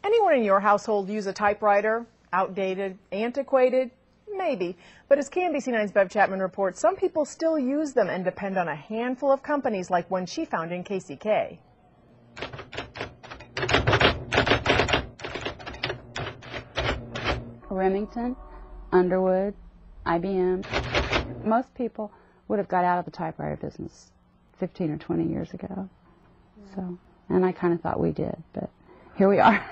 Anyone in your household use a typewriter? Outdated, antiquated? Maybe. But as KMBC9's Bev Chapman reports, some people still use them and depend on a handful of companies like one she found in KCK. Remington, Underwood, IBM. Most people would have got out of the typewriter business 15 or 20 years ago. So, and I kind of thought we did, but here we are.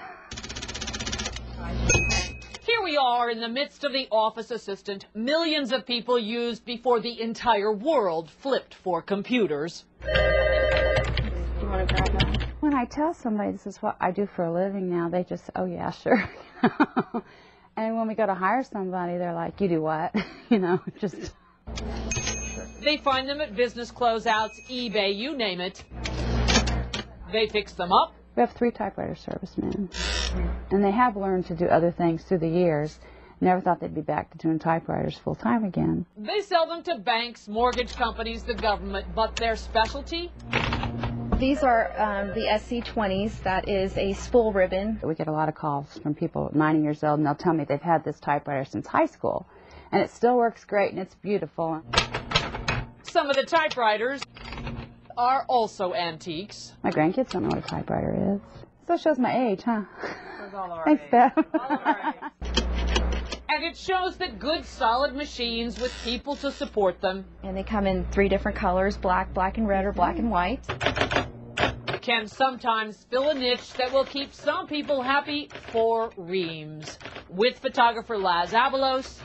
Here we are in the midst of the office assistant millions of people used before the entire world flipped for computers. You want to grab that? When I tell somebody this is what I do for a living now, they just say, oh yeah, sure. And when we go to hire somebody, they're like, you do what? You know, just... They find them at business closeouts, eBay, you name it. They fix them up. We have 3 typewriter servicemen, and they have learned to do other things through the years. Never thought they'd be back to doing typewriters full time again. They sell them to banks, mortgage companies, the government, but their specialty? These are the SC20s. That is a spool ribbon. We get a lot of calls from people 90 years old, and they'll tell me they've had this typewriter since high school, and it still works great, and it's beautiful. Some of the typewriters are also antiques. My grandkids don't know what a typewriter is. So it shows my age, huh? Thanks, Age. Bev. And it shows that good, solid machines with people to support them And they come in 3 different colors, black, black and red, or black and white. can sometimes fill a niche that will keep some people happy for reams. With photographer Laz Avalos.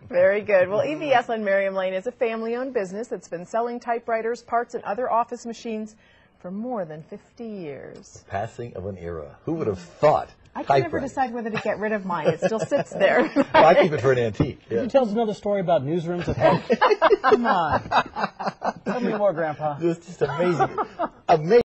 Very good. Well, EVS on Merriam Lane is a family-owned business that's been selling typewriters, parts, and other office machines for more than 50 years. Passing of an era. Who would have thought? I can never decide whether to get rid of mine. It still sits there. Well, I keep it for an antique. Yeah. Can you tell us another story about newsrooms at home? Come on. Tell me more, Grandpa. It's just amazing. Amazing.